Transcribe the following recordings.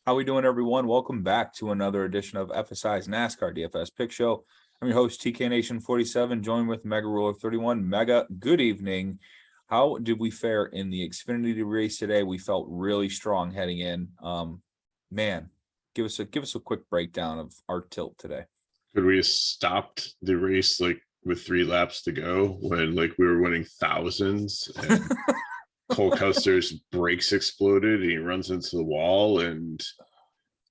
How we doing, everyone? Welcome back to another edition of FSI's NASCAR DFS Pick Show. I'm your host, TK Nation 47, joined with Mega Ruler 31. Mega, good evening. How did we fare in the Xfinity race today? We felt really strong heading in. Man, give us a quick breakdown of our tilt today. Could we have stopped the race like with 3 laps to go when like we were winning thousands and Cole Custer's brakes exploded and he runs into the wall? And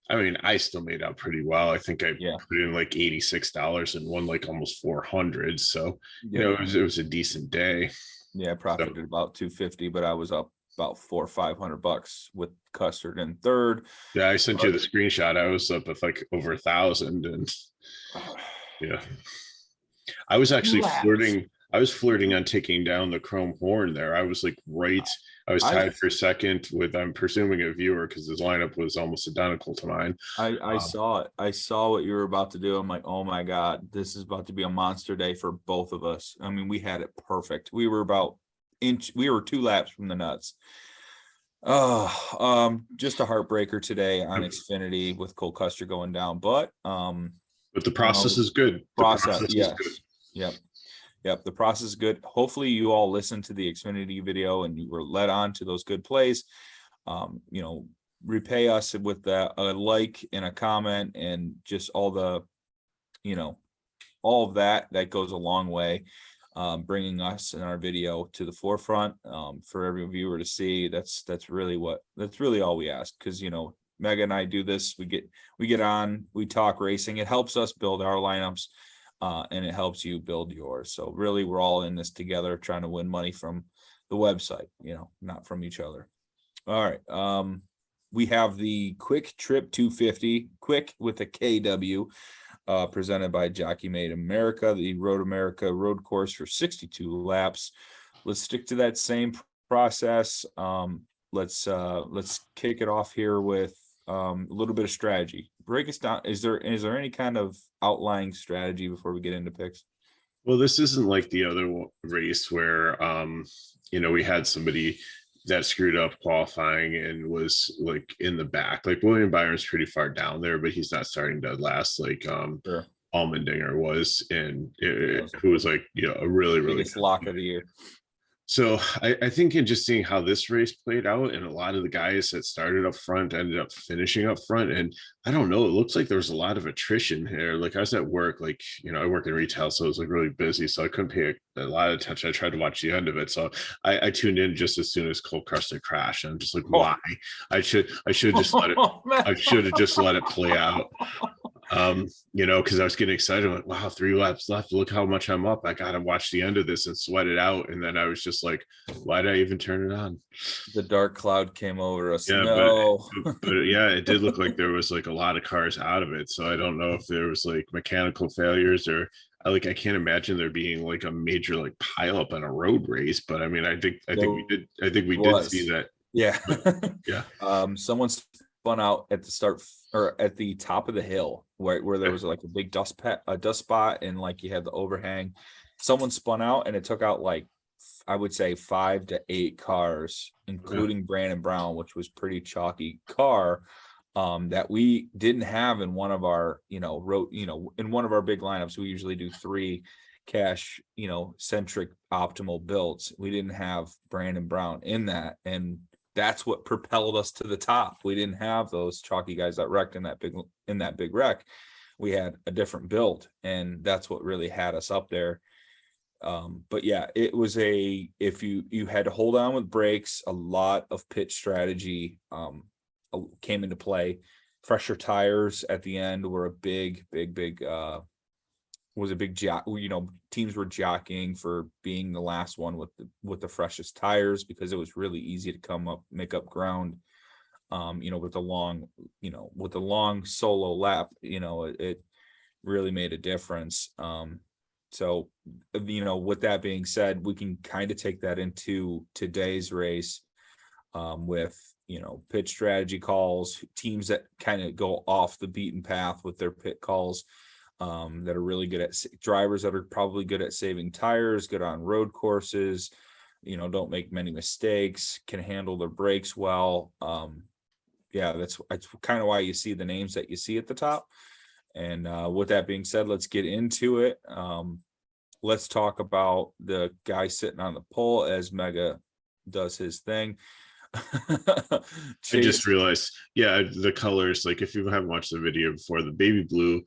I mean, I still made out pretty well. I think I put in like $86 and won like almost 400. So it was a decent day. Yeah, I profited about 250, but I was up about $400 or $500 with Custard in third. Yeah, I sent you the screenshot. I was up with like over 1,000, and yeah, I was actually flirting. I was flirting on taking down the chrome horn there. I was like I was tied for second with, I'm presuming, a viewer because his lineup was almost identical to mine. I saw it. I saw what you were about to do. I'm like, oh my God, this is about to be a monster day for both of us. I mean, we had it perfect. We were we were 2 laps from the nuts. Just a heartbreaker today on Xfinity with Cole Custer going down, but the process is good. Yes. Yep. The process is good. Hopefully you all listened to the Xfinity video and you were led on to those good plays. Repay us with a like and a comment and just all of that goes a long way. Bringing us and our video to the forefront for every viewer to see. That's really all we ask, because Mega and I do this. We get on, we talk racing. It helps us build our lineups, and it helps you build yours. So really, we're all in this together, trying to win money from the website, not from each other. All right. We have the KWIK TRIP 250, quick with a KW. Presented by Jockey Made America, the Road America road course for 62 laps. Let's stick to that same process. Let's kick it off here with a little bit of strategy. Break us down. Is there any kind of outlying strategy before we get into picks? Well, this isn't like the other race where we had somebody that screwed up qualifying and was like in the back. Like William Byron's pretty far down there, but he's not starting to last like Allmendinger was, and who was like a really biggest lock of the year. So I think in just seeing how this race played out, and a lot of the guys that started up front ended up finishing up front, and I don't know, it looks like there was a lot of attrition here. Like I was at work, like I work in retail, so I was like really busy, so I couldn't pay a lot of attention. I tried to watch the end of it, so I tuned in just as soon as Cole Custer crashed, and I'm just like, why? I should just let it. I should have just let it play out. Because I was getting excited. I'm like, wow, 3 laps left. Look how much I'm up. I got to watch the end of this and sweat it out. And then I was just like, why did I even turn it on? The dark cloud came over us. Yeah, no. but yeah, it did look like there was like a lot of cars out of it. So I don't know if there was like mechanical failures or I can't imagine there being like a major like pile up on a road race. But I mean, I think we did see that. Yeah. Yeah. Someone spun out at the start or at the top of the hill where there was like a big dust spot and like you had the overhang. Someone spun out and it took out like I would say 5 to 8 cars, including Brandon Brown, which was pretty chalky car that we didn't have in one of our in one of our big lineups. We usually do 3 cash centric optimal builds. We didn't have Brandon Brown in that, and that's what propelled us to the top. We didn't have those chalky guys that wrecked in that big wreck. We had a different build, and that's what really had us up there. But yeah, it was if you had to hold on with brakes, a lot of pit strategy came into play. Fresher tires at the end were a big teams were jockeying for being the last one with the freshest tires, because it was really easy to make up ground with the long solo lap. It really made a difference. So with that being said, we can kind of take that into today's race with pit strategy calls, teams that kind of go off the beaten path with their pit calls, that are really good at drivers that are probably good at saving tires, good on road courses, don't make many mistakes, can handle their brakes well. yeah, that's kind of why you see the names that you see at the top. And with that being said, let's get into it. Let's talk about the guy sitting on the pole as Mega does his thing. I just realized, yeah, the colors, like if you haven't watched the video before, the baby blue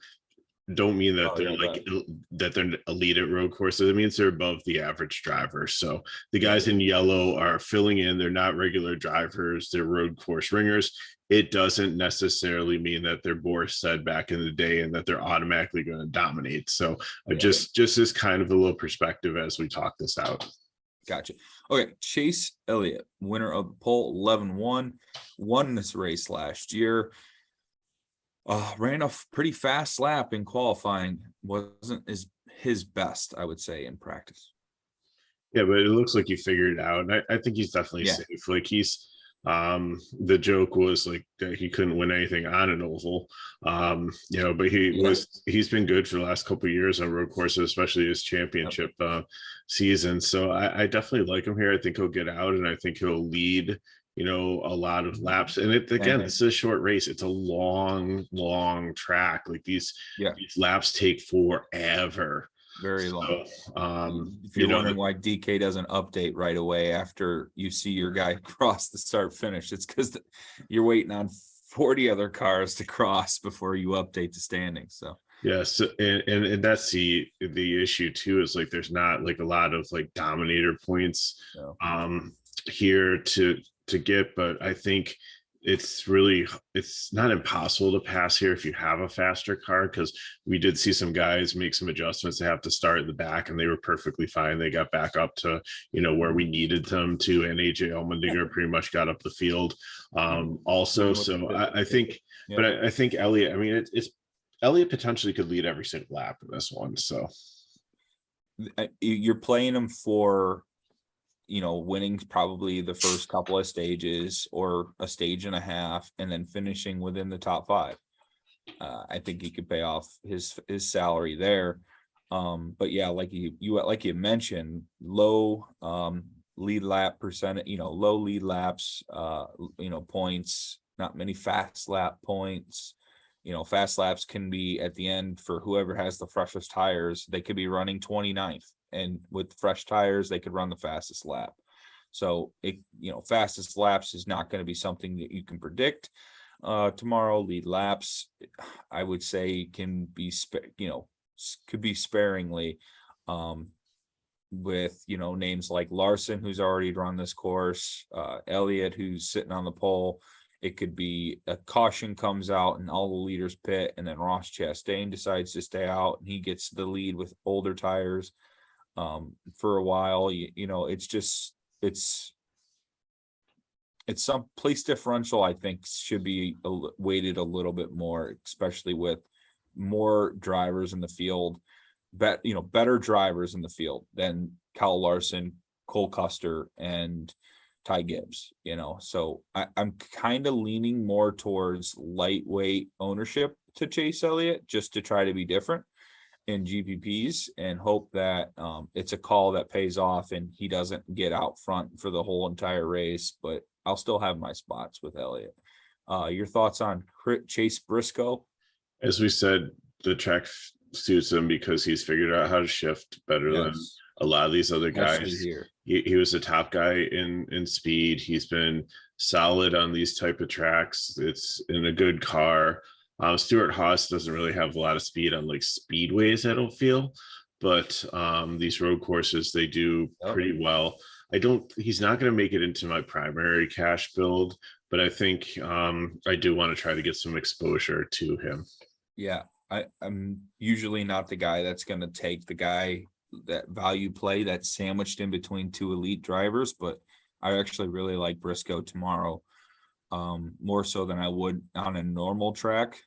don't mean that they're like that they're elite at road courses. It means they're above the average driver. So the guys in yellow are filling in. They're not regular drivers. They're road course ringers. It doesn't necessarily mean that they're Boris said back in the day and that they're automatically going to dominate. So just as kind of a little perspective as we talk this out. Gotcha. Okay, Chase Elliott, winner of the pole, 11-1, won this race last year. Ran a pretty fast lap in qualifying. Wasn't his best, I would say, in practice. Yeah, but it looks like he figured it out. And I think he's definitely safe. Like the joke was like that he couldn't win anything on an oval. But he's been good for the last couple of years on road courses, especially his championship season. So I definitely like him here. I think he'll get out and I think he'll lead a lot of laps. And this is a short race. It's a long track. Like these laps take forever. Very long. If you're wondering why DK doesn't update right away after you see your guy cross the start finish, it's because you're waiting on 40 other cars to cross before you update the standings. So yes, and that's the issue too, is like there's not like a lot of like dominator points here to get, but I think it's not impossible to pass here if you have a faster car, because we did see some guys make some adjustments. They have to start at the back and they were perfectly fine. They got back up to where we needed them to, and AJ Allmendinger pretty much got up the field also. So I think but I think Elliott, I mean it's Elliott potentially could lead every single lap in this one. So you're playing him for winning probably the first couple of stages or a stage and a half, and then finishing within the top 5. I think he could pay off his salary there. But yeah, like you mentioned, low lead lap percentage, low lead laps, points, not many fast lap points. Fast laps can be at the end for whoever has the freshest tires. They could be running 29th. And with fresh tires, they could run the fastest lap. So fastest laps is not going to be something that you can predict. Tomorrow, lead laps, I would say, can be could be sparingly with names like Larson, who's already run this course, Elliott, who's sitting on the pole. It could be a caution comes out and all the leaders pit, and then Ross Chastain decides to stay out and he gets the lead with older tires for a while. It's some place differential, I think, should be weighted a little bit more, especially with more drivers in the field, better drivers in the field than Kyle Larson, Cole Custer, and Ty Gibbs. So I'm kind of leaning more towards lightweight ownership to Chase Elliott, just to try to be different in GPPs and hope that it's a call that pays off and he doesn't get out front for the whole entire race. But I'll still have my spots with Elliott. Your thoughts on Chase Briscoe? As we said, the track suits him because he's figured out how to shift better than a lot of these other guys. He was a top guy in speed. He's been solid on these type of tracks. It's in a good car. Stuart Haas doesn't really have a lot of speed on like speedways, I don't feel, but these road courses, they do pretty well. He's not going to make it into my primary cash build, but I think I do want to try to get some exposure to him. Yeah, I'm usually not the guy that's going to take the guy that value play that's sandwiched in between two elite drivers, but I actually really like Briscoe tomorrow, more so than I would on a normal track.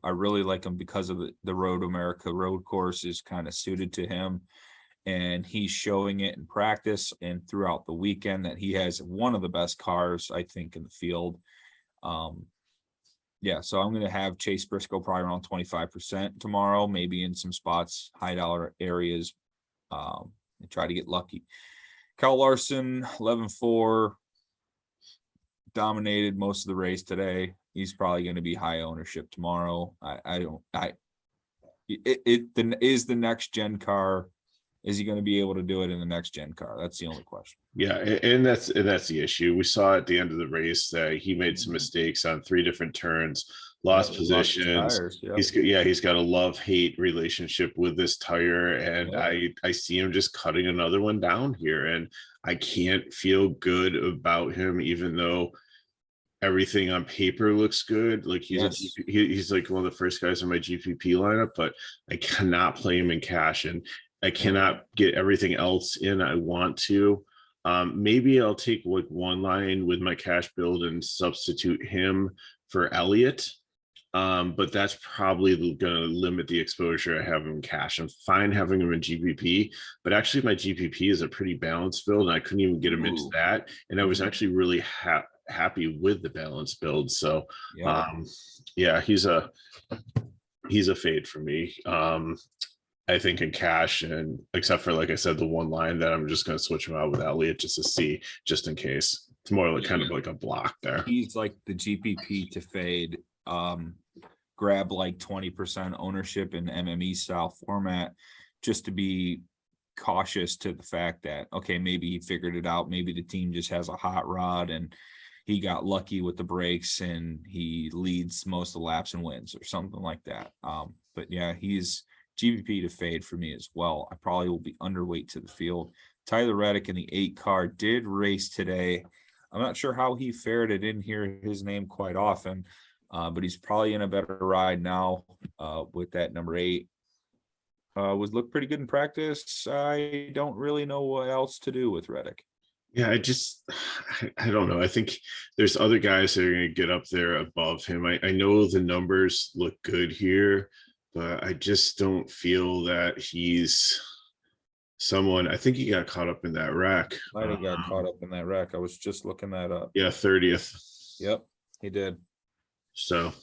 I really like him because of the Road America road course is kind of suited to him, and he's showing it in practice and throughout the weekend that he has one of the best cars, I think, in the field. So I'm going to have Chase Briscoe probably around 25% tomorrow, maybe in some spots, high dollar areas, and try to get lucky. Kyle Larson, 11-4, dominated most of the race today. He's probably going to be high ownership tomorrow. Is the next gen car, is he going to be able to do it in the next gen car? That's the only question. Yeah, and that's the issue. We saw at the end of the race that he made some mistakes on 3 different turns, lost positions. Tires, He's got a love-hate relationship with this tire, and I see him just cutting another one down here, and I can't feel good about him, even though everything on paper looks good. Like he's like one of the first guys in my GPP lineup, but I cannot play him in cash, and I cannot get everything else in I want to. Maybe I'll take like one line with my cash build and substitute him for Elliott. But that's probably going to limit the exposure I have in cash. I'm fine having him in GPP, but actually my GPP is a pretty balanced build, and I couldn't even get him into that. And I was actually really happy with the balanced build. So he's a fade for me. I think in cash, and except for, like I said, the one line that I'm just going to switch him out with Elliott just to see, just in case. It's more like kind of like a block there. He's like the GPP to fade. Grab like 20% ownership in MME style format, just to be cautious to the fact that, okay, maybe he figured it out. Maybe the team just has a hot rod and he got lucky with the brakes and he leads most of the laps and wins or something like that. But yeah, he's GPP to fade for me as well. I probably will be underweight to the field. Tyler Reddick in the 8 car did race today. I'm not sure how he fared. I didn't hear his name quite often, but he's probably in a better ride now with that number 8. Was looked pretty good in practice. I don't really know what else to do with Reddick. Yeah, I don't know. I think there's other guys that are going to get up there above him. I know the numbers look good here, but I just don't feel that he's someone. I think he got caught up in that wreck. Might have got caught up in that wreck. I was just looking that up. Yeah, 30th. Yep, he did. So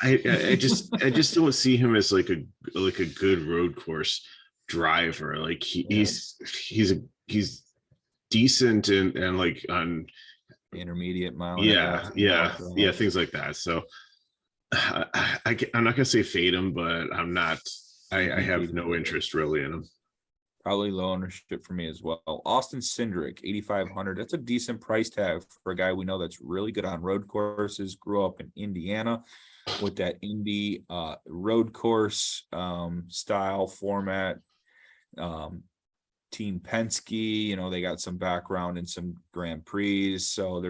I just don't see him as like a good road course driver. Like he's decent and like on intermediate mile. Things like that. So I'm not gonna say fade him, but I have no interest really in him. Probably low ownership for me as well. Austin Cindric, 8,500. That's a decent price tag for a guy we know that's really good on road courses. Grew up in Indiana with that Indy road course style format. Team Penske, they got some background in some Grand Prix. So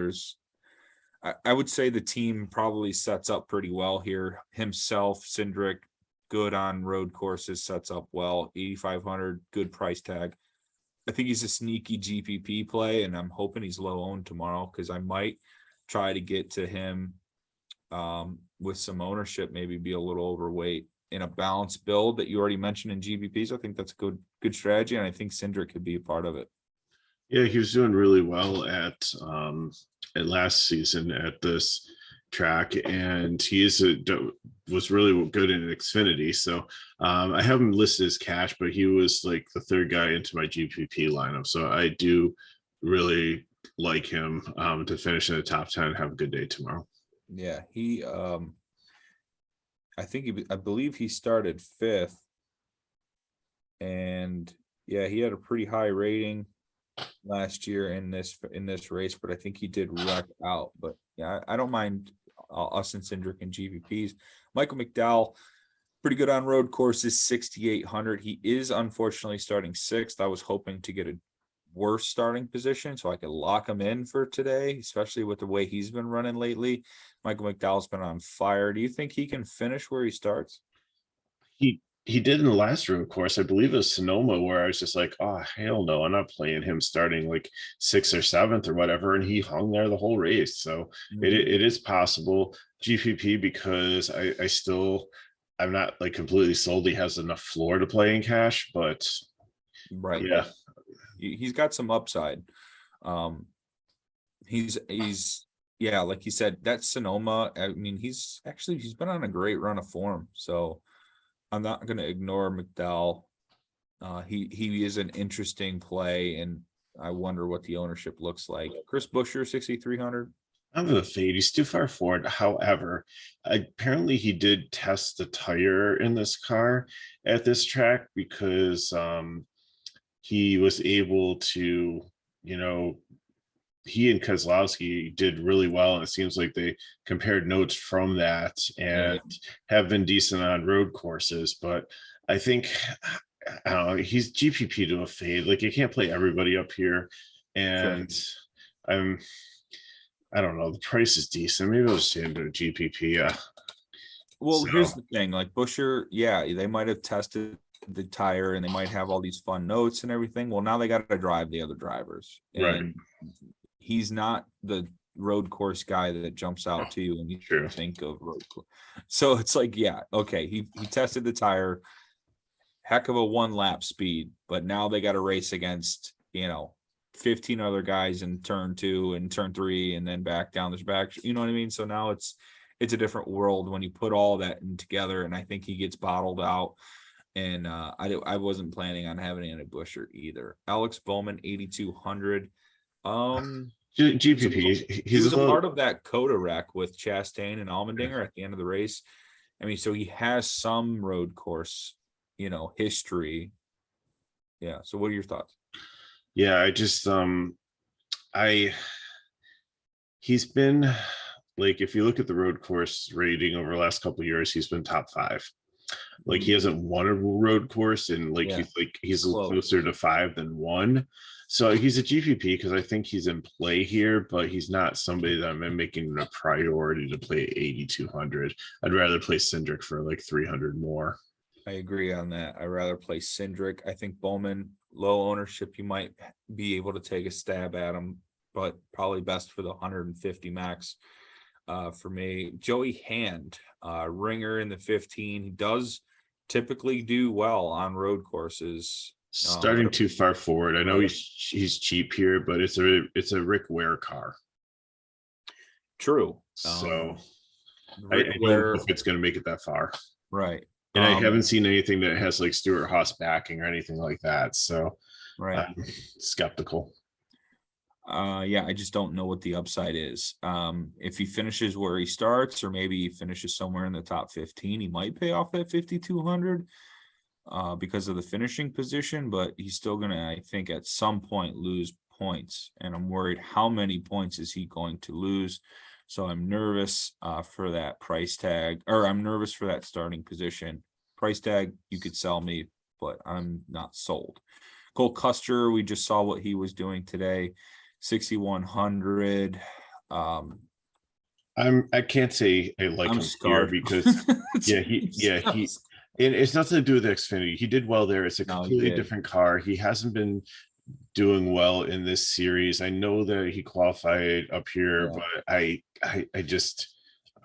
I would say the team probably sets up pretty well here. Himself, Cindric, good on road courses, sets up well. 8,500, good price tag. I think he's a sneaky GPP play, and I'm hoping he's low owned tomorrow because I might try to get to him with some ownership, maybe be a little overweight in a balanced build that you already mentioned in GPPs. I think that's a good strategy, and I think Cindric could be a part of it. Yeah, he was doing really well at last season at this track, and was really good in Xfinity. So I have him listed as cash, but he was like the 3rd guy into my GPP lineup. So I do really like him to finish in the top 10 and have a good day tomorrow. Yeah, he I believe he started 5th, and yeah, he had a pretty high rating last year in this race, but I think he did wreck out. But yeah, I don't mind Austin Cindric and GPPs. Michael McDowell, pretty good on road courses, 6,800. He is unfortunately starting 6th. I was hoping to get a worse starting position so I could lock him in for today, especially with the way he's been running lately. Michael McDowell's been on fire. Do you think he can finish where he starts? He did in the last road course. I believe it was Sonoma, where I was just like, oh, hell no, I'm not playing him starting like 6th or 7th or whatever. And he hung there the whole race. So it is possible. GPP, because I'm not like completely sold he has enough floor to play in cash, but right. Yeah. He's got some upside. He's like you said, that Sonoma, I mean, he's been on a great run of form. So I'm not going to ignore McDowell. He is an interesting play, and I wonder what the ownership looks like. Chris Buescher, 6,300. I'm gonna fade. He's too far forward. However, apparently he did test the tire in this car at this track because he was able to, you know, he and Kozlowski did really well, and it seems like they compared notes from that and have been decent on road courses. But I think I don't know, he's GPP to a fade. Like you can't play everybody up here, and I'm I don't know. The price is decent. Maybe I'll just into a GPP. Yeah. Well, here's the thing, like Buescher, yeah, they might have tested the tire and they might have all these fun notes and everything. Well, now they got to drive the other drivers, Right. and he's not the road course guy that jumps out to you and you True. think of road course. So it's like, yeah, okay, he tested the tire, heck of a 1-lap speed, but now they got to race against, 15 other guys in turn 2 and turn 3 and then back down this back, you know what I mean? So now it's a different world when you put all that in together, and I think he gets bottled out. And I wasn't planning on having any Buescher either. Alex Bowman, 8,200. GPP. He was a part of that Coda wreck with Chastain and Allmendinger at the end of the race. I mean, so he has some road course, history. Yeah. So what are your thoughts? Yeah, I just he's been like, if you look at the road course rating over the last couple of years, he's been top 5. Like he hasn't won a road course, and he's closer to 5 than 1. So he's a GPP because I think he's in play here, but he's not somebody that I'm making a priority to play 8,200. I'd rather play Cindric for like 300 more. I agree on that. I'd rather play Cindric. I think Bowman, low ownership, you might be able to take a stab at him, but probably best for the 150 max. For me, Joey Hand, ringer in the 15. He does typically do well on road courses. Starting too far forward. I know he's cheap here, but it's a Rick Ware car. True. So I don't know if it's going to make it that far. Right. And I haven't seen anything that has like Stuart Haas backing or anything like that. So I'm skeptical. Yeah, I just don't know what the upside is. If he finishes where he starts, or maybe he finishes somewhere in the top 15, he might pay off that 5,200 because of the finishing position, but he's still gonna, I think, at some point lose points, and I'm worried how many points is he going to lose. So I'm nervous for that price tag, or I'm nervous for that starting position. Price tag, you could sell me, but I'm not sold. Cole Custer, we just saw what he was doing today. 6,100. I can't say I like him scared here because he and it's nothing to do with Xfinity. He did well there. It's a completely different car. He hasn't been doing well in this series. I know that he qualified up here, but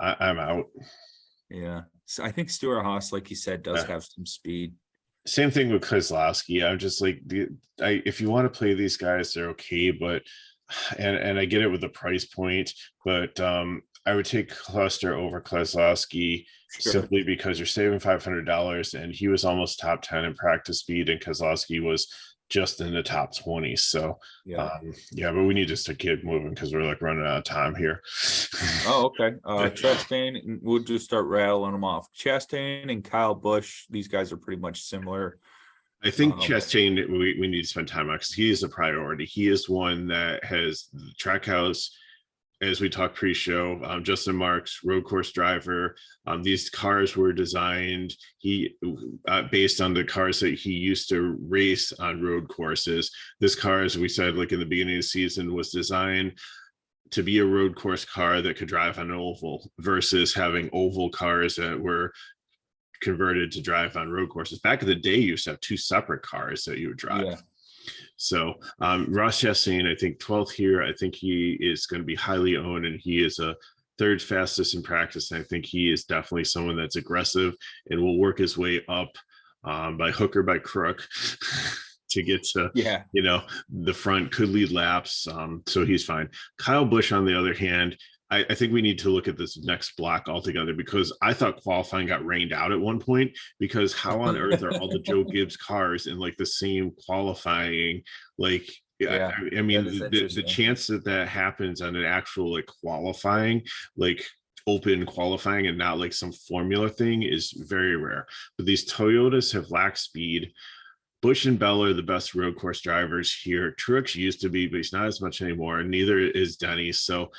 I'm out. Yeah. So I think Stuart Haas, like you said, does have some speed. Same thing with Kozlowski. I'm just like, if you want to play these guys, they're okay, but and I get it with the price point, but I would take Cluster over Kozlowski simply because you're saving $500, and he was almost top 10 in practice speed, and Kozlowski was just in the top 20. So but we need to keep moving because we're like running out of time here. Oh, okay. Chastain, we'll just start rattling them off. Chastain and Kyle Busch, these guys are pretty much similar. I think Chastain, we need to spend time on because he is a priority. He is one that has the Trackhouse, as we talked pre-show, Justin Marks, road course driver. These cars were designed based on the cars that he used to race on road courses. This car, as we said, like in the beginning of the season, was designed to be a road course car that could drive on an oval versus having oval cars that were converted to drive on road courses. Back in the day, you used to have 2 separate cars that you would drive. So Ross Chastain, I think 12th here. I think he is going to be highly owned, and he is a 3rd fastest in practice. And I think he is definitely someone that's aggressive and will work his way up by hook or by crook to get to the front, could lead laps. So he's fine. Kyle Busch, on the other hand, I think we need to look at this next block altogether, because I thought qualifying got rained out at one point, because how on earth are all the Joe Gibbs cars in like the same qualifying? Like, Yeah, Yeah, I mean, that is the interesting. chance that that happens on an actual like qualifying, like open qualifying and not like some formula thing is very rare. But these Toyotas have lacked speed. Bush and Bell are the best road course drivers here. Truex used to be, but he's not as much anymore. Neither is Denny. So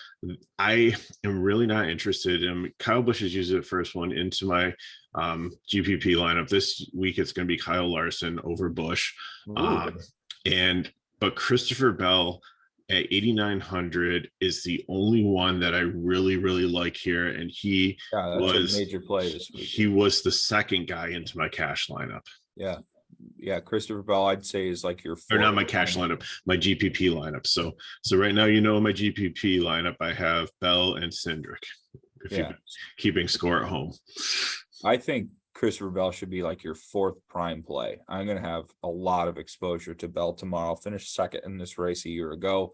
I am really not interested in Kyle Busch is usually the first one into my GPP lineup. This week it's going to be Kyle Larson over Bush. Ooh, Um, and but Christopher Bell at 8,900 is the only one that I really, really like here. And yeah, that's a major play this week. he was the second guy into my cash lineup. Yeah. Yeah, Christopher Bell, I'd say is like your Or not my fourth cash prime. lineup, my GPP lineup. So right now, my GPP lineup, I have Bell and Cindric. If Yeah. you're keeping score at home, I think Christopher Bell should be like your fourth prime play. I'm going to have a lot of exposure to Bell tomorrow. Finished second in this race a year ago.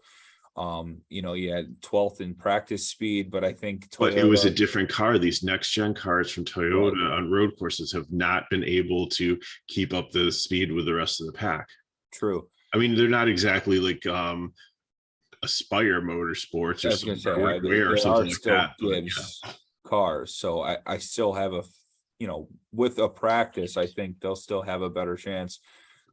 You know, he had 12th in practice speed, but I think but it was a Toyota, different car. These next gen cars from Toyota right, on road courses have not been able to keep up the speed with the rest of the pack. true. I mean, they're not exactly like Aspire Motorsports I or was going some to say, Rick Ware or there are something like still that. But yeah. Gibbs cars. So I still have you know, with a practice, I think they'll still have a better chance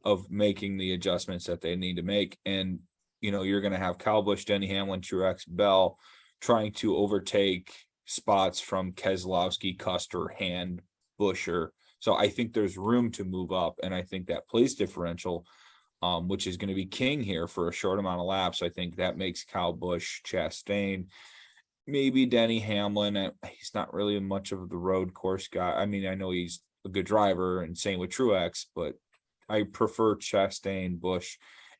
of making the adjustments that they need to make. And, you know, you're going to have Kyle Busch, Denny Hamlin, Truex, Bell trying to overtake spots from Keselowski, Custer, Hand, Busher. So I think there's room to move up. And I think that place differential, which is going to be king here for a short amount of laps, I think that makes Kyle Busch, Chastain, maybe Denny Hamlin. He's not really much of the road course guy. I mean, I know he's a good driver, and same with Truex, but I prefer Chastain, Busch,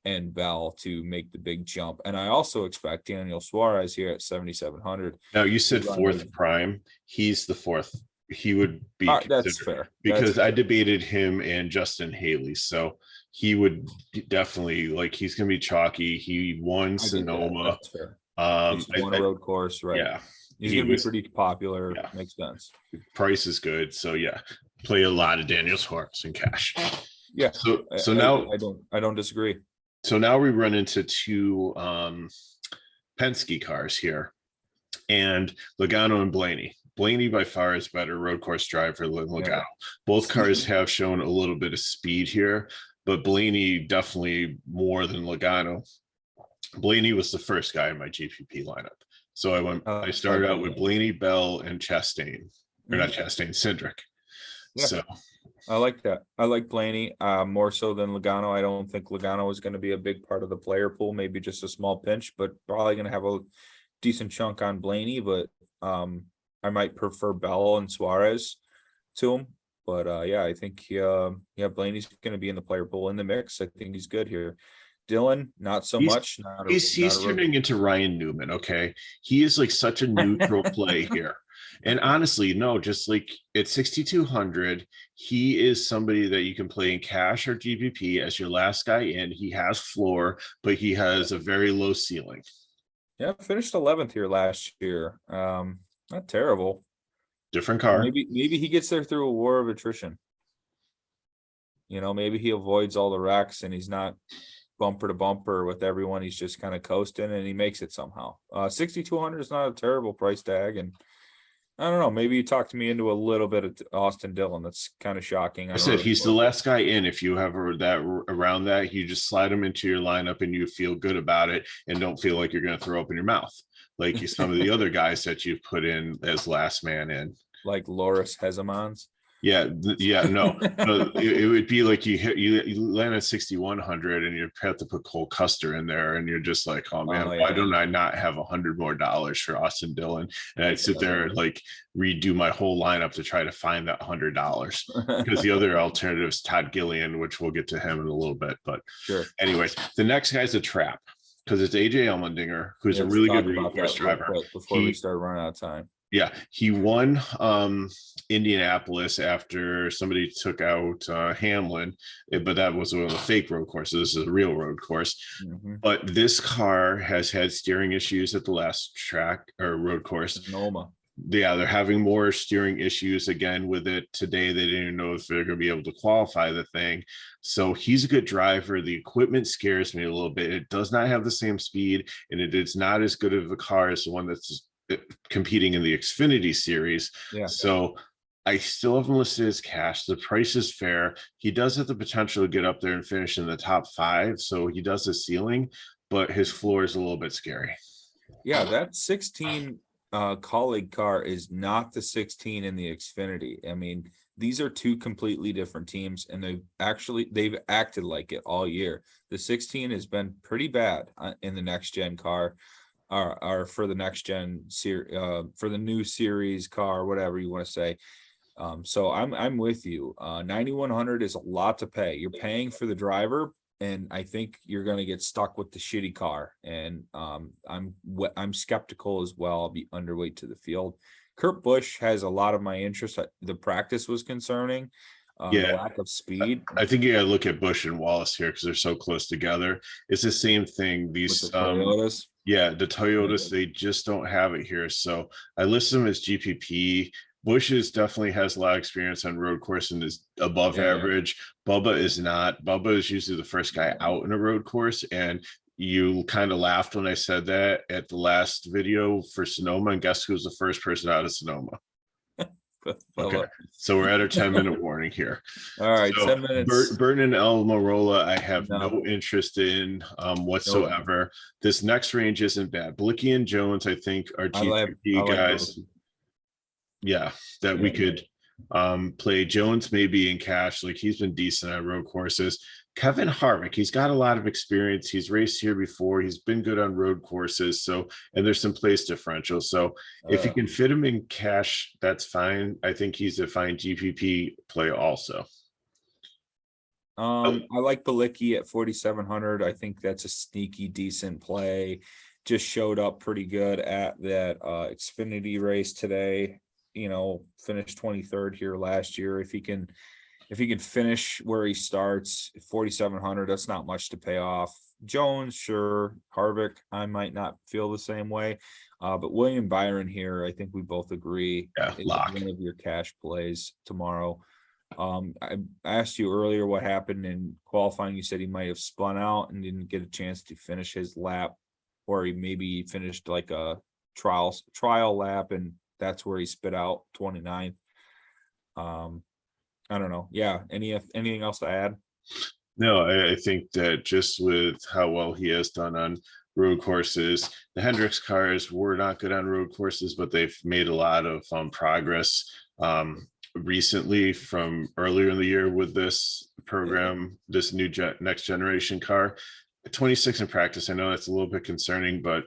and Bell to make the big jump. And I also expect Daniel Suarez here at 7,700. Now you said fourth prime. He's the fourth. He would be That's fair because I debated him and Justin Haley. So he would definitely he's going to be chalky. He won Sonoma. That's fair. He's won a road course, right? Yeah, he's going to be pretty popular. Yeah. Makes sense. Price is good. So yeah, play a lot of Daniel Suarez in cash. Yeah. So now I don't disagree. So now we run into two Penske cars here, and Logano and Blaney. Blaney by far is better road course driver than Logano. Yeah. Both cars have shown a little bit of speed here, but Blaney definitely more than Logano. Blaney was the first guy in my GPP lineup. So I started out with Blaney, Bell, and Chastain. Or not Chastain, Cindric. Yeah. So I like that. I like Blaney more so than Logano. I don't think Logano is going to be a big part of the player pool, maybe just a small pinch, but probably going to have a decent chunk on Blaney. But I might prefer Bell and Suarez to him. But yeah, I think Blaney's going to be in the player pool in the mix. I think he's good here. Dylan, not so much. He's turning into Ryan Newman. Okay, he is like such a neutral play here. And honestly, no, just like at 6,200, he is somebody that you can play in cash or GPP as your last guy in. He has floor, but he has a very low ceiling. Yeah, finished 11th here last year. Not terrible. Different car. Maybe he gets there through a war of attrition. You know, maybe he avoids all the wrecks and he's not bumper to bumper with everyone. He's just kind of coasting and he makes it somehow. 6,200 is not a terrible price tag. And I don't know, maybe you talked me into a little bit of Austin Dillon. That's kind of shocking. I said he's the last guy in. If you have around that, you just slide him into your lineup and you feel good about it and don't feel like you're going to throw up in your mouth. Like some of the other guys that you've put in as last man in. Like Loris Hezemans. Yeah, no, it would be like you land at 6,100 and you have to put Cole Custer in there, and you're just like, oh man, why don't I not have $100 more for Austin Dillon? And I'd sit there and like redo my whole lineup to try to find that $100 because the other alternative is Todd Gillian, which we'll get to him in a little bit. But sure. Anyways, the next guy's a trap because it's AJ Allmendinger, who's a really good road course driver. Before we start running out of time. Yeah, he won Indianapolis after somebody took out Hamlin, but that was one of the fake road courses. This is a real road course. Mm-hmm. But this car has had steering issues at the last track or road course. Sonoma. Yeah, they're having more steering issues again with it today. They didn't even know if they're going to be able to qualify the thing. So he's a good driver. The equipment scares me a little bit. It does not have the same speed, and it is not as good of a car as the one that's competing in the Xfinity series. Yeah. So I still have him listed as cash. The price is fair. He does have the potential to get up there and finish in the top 5. So he does the ceiling, but his floor is a little bit scary. Yeah, that 16 colleague car is not the 16 in the Xfinity. I mean, these are two completely different teams, and they've acted like it all year. The 16 has been pretty bad in the next gen car, or for the next gen for the new series car, whatever you want to say. So I'm with you. 9,100 is a lot to pay. You're paying for the driver, and I think you're going to get stuck with the shitty car. And I'm skeptical as well. I'll be underweight to the field. Kurt Busch has a lot of my interest. The practice was concerning. The lack of speed. I think you got to look at Busch and Wallace here because they're so close together. It's the same thing. With the Toyotas. The Toyotas, they just don't have it here. So I list them as GPP. Busch definitely has a lot of experience on road course and is above average. Bubba is not. Bubba is usually the first guy out in a road course. And you kind of laughed when I said that at the last video for Sonoma. And guess who's the first person out of Sonoma? Okay, so we're at our 10-minute warning here. All right, so 10 minutes. Burton and Almirola, I have no interest in whatsoever. Nope. This next range isn't bad. Blicky and Jones, I think, are GPP guys. That we could play. Jones maybe in cash, like he's been decent at road courses. Kevin Harvick, he's got a lot of experience. He's raced here before. He's been good on road courses. So, and there's some place differential. So if you can fit him in cash, that's fine. I think he's a fine GPP play also. I like Bilicki at 4,700. I think that's a sneaky, decent play. Just showed up pretty good at that Xfinity race today. You know, finished 23rd here last year. If he can finish where he starts, 4,700, that's not much to pay off. Jones, sure. Harvick, I might not feel the same way. But William Byron here, I think we both agree. Lock. One of your cash plays tomorrow. I asked you earlier what happened in qualifying. You said he might have spun out and didn't get a chance to finish his lap, or he maybe finished like a trial lap, and that's where he spit out 29th. I don't know. Yeah. Anything else to add? No, I think that just with how well he has done on road courses, the Hendricks cars were not good on road courses, but they've made a lot of progress recently from earlier in the year with this program, this new next generation car. 26 in practice. I know that's a little bit concerning, but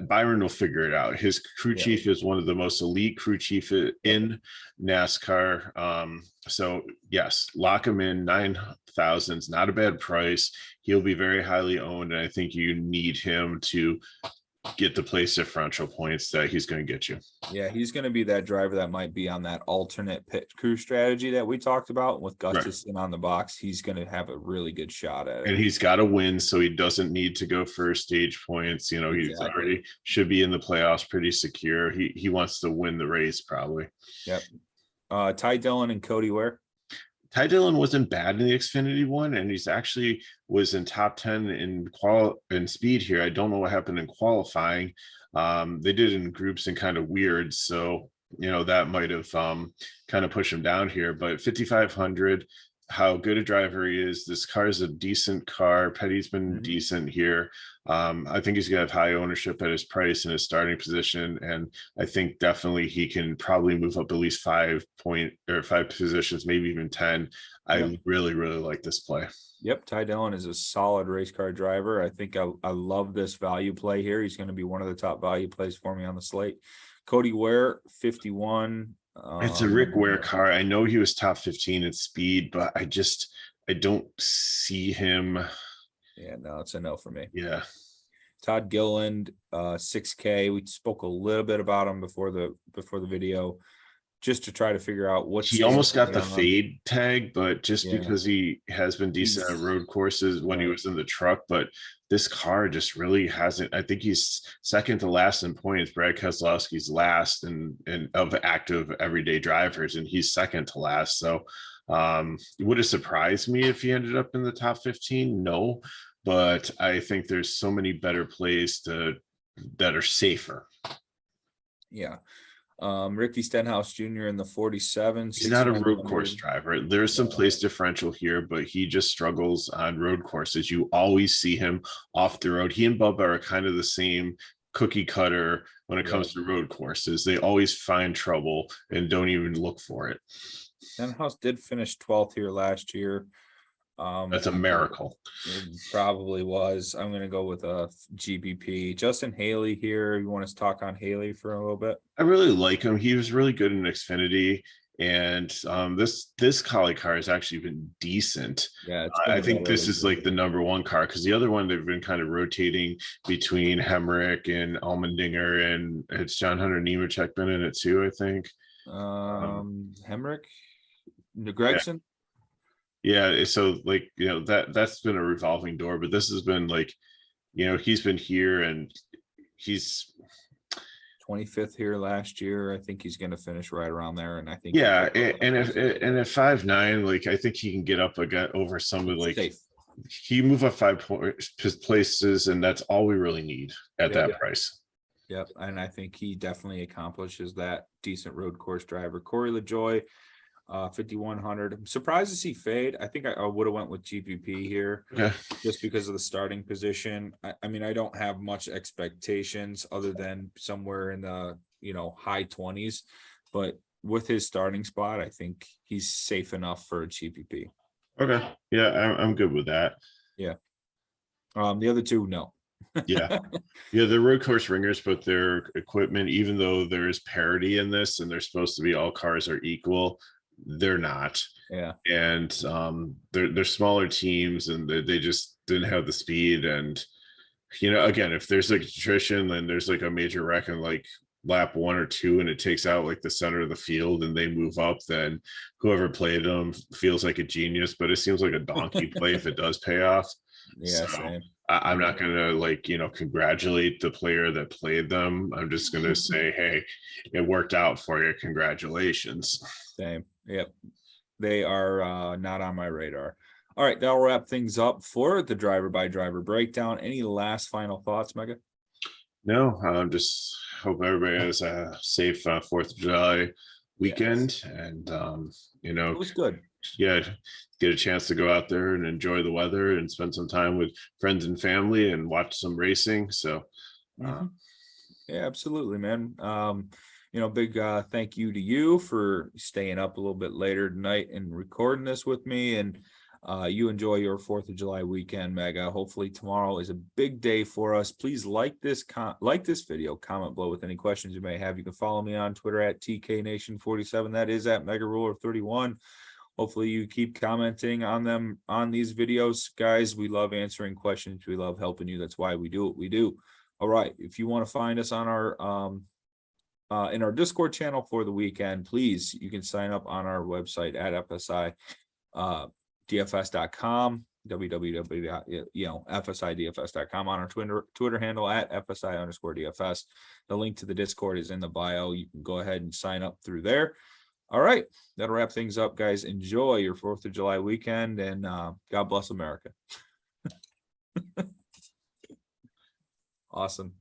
Byron will figure it out. His crew chief is one of the most elite crew chief in NASCAR. So yes, lock him in. 9,000 is not a bad price. He'll be very highly owned, and I think you need him to get the place differential points that he's going to get you. Yeah, he's going to be that driver that might be on that alternate pit crew strategy that we talked about with Gustafson on the box. He's going to have a really good shot at it. And he's got to win, so he doesn't need to go for stage points. You know, he's already should be in the playoffs pretty secure. He wants to win the race probably. Yep. Ty Dillon and Cody Ware. Ty Dillon wasn't bad in the Xfinity one, and he's actually was in top 10 in speed here. I don't know what happened in qualifying. They did it in groups and kind of weird, so you know that might have kind of pushed him down here. But 5,500, how good a driver he is. This car is a decent car. Petty's been decent here. I think he's gonna have high ownership at his price and his starting position, and I think definitely he can probably move up at least 5 positions, maybe even 10. I really like this play. Yep, Ty Dillon is a solid race car driver. I think I love this value play here. He's going to be one of the top value plays for me on the slate. Cody Ware, 51. It's a Rick Ware car. I know he was top 15 in speed, but I don't see him. Yeah, no, it's a no for me. Yeah. Todd Gilliland, 6K. We spoke a little bit about him before the video. just to try to figure out what's He almost got the fade tag, but just Yeah. because he has been decent at road courses when he Right. was in the truck, but this car just really hasn't. I think he's second to last in points. Brad Keselowski's last and of active everyday drivers, and he's second to last. So would it surprise me if he ended up in the top 15? No, but I think there's so many better plays that are safer. Yeah. Ricky Stenhouse Jr. in the 47. He's not a road 6,900. course driver. There's some place differential here, but he just struggles on road courses. You always see him off the road. He and Bubba are kind of the same cookie cutter when it comes to road courses. They always find trouble and don't even look for it. Stenhouse did finish 12th here last year. That's a miracle. It probably was. I'm going to go with a GBP. Justin Haley here. You want us to talk on Haley for a little bit? I really like him. He was really good in Xfinity, and this Collie car has actually been decent. Yeah, I think this is like the number one car, because the other one they've been kind of rotating between Hemrick and Allmendinger, and it's John Hunter Nemechek been in it too, I think. Hemrick, Gregson. Yeah, so like, you know, that's been a revolving door, but this has been like, you know, he's been here and he's 25th here last year. I think he's going to finish right around there, and I think and at 5'9", like I think he can get up again over some of like safe. He move up 5 places, and that's all we really need at that price. Yep, and I think he definitely accomplishes that. Decent road course driver. Corey LaJoy, 5,100. I'm surprised to see fade. I think I would have went with GPP here, just because of the starting position. I mean, I don't have much expectations other than somewhere in the high 20s, but with his starting spot, I think he's safe enough for a GPP. Okay, yeah, I'm good with that. Yeah. The other two, no. Yeah, the road course ringers, but their equipment, even though there is parity in this and they're supposed to be all cars are equal, they're not. Yeah. And they're smaller teams, and they just didn't have the speed. And again, if there's like attrition, then there's like a major wreck in like lap 1 or 2, and it takes out like the center of the field and they move up, then whoever played them feels like a genius, but it seems like a donkey play if it does pay off. Yeah, so same. I'm not gonna congratulate the player that played them. I'm just gonna say, hey, it worked out for you, congratulations. Same. Yep, they are not on my radar. All right, that'll wrap things up for the driver by driver breakdown. Any last final thoughts, Mega? No, just hope everybody has a safe 4th of July weekend. And it was good. Yeah, get a chance to go out there and enjoy the weather and spend some time with friends and family and watch some racing. So yeah, absolutely, man. Big thank you to you for staying up a little bit later tonight and recording this with me. And you enjoy your 4th of July weekend, Mega. Hopefully tomorrow is a big day for us. Please like this video, comment below with any questions you may have. You can follow me on Twitter at TKNation47. That is at MegaRuler31. Hopefully you keep commenting on these videos, guys. We love answering questions. We love helping you. That's why we do what we do. All right. If you want to find us on our in our Discord channel for the weekend, please, you can sign up on our website at FSIDFS.com, FSIDFS.com, on our Twitter handle at FSI_DFS. The link to the Discord is in the bio. You can go ahead and sign up through there. All right, that'll wrap things up, guys. Enjoy your 4th of July weekend, and God bless America. Awesome.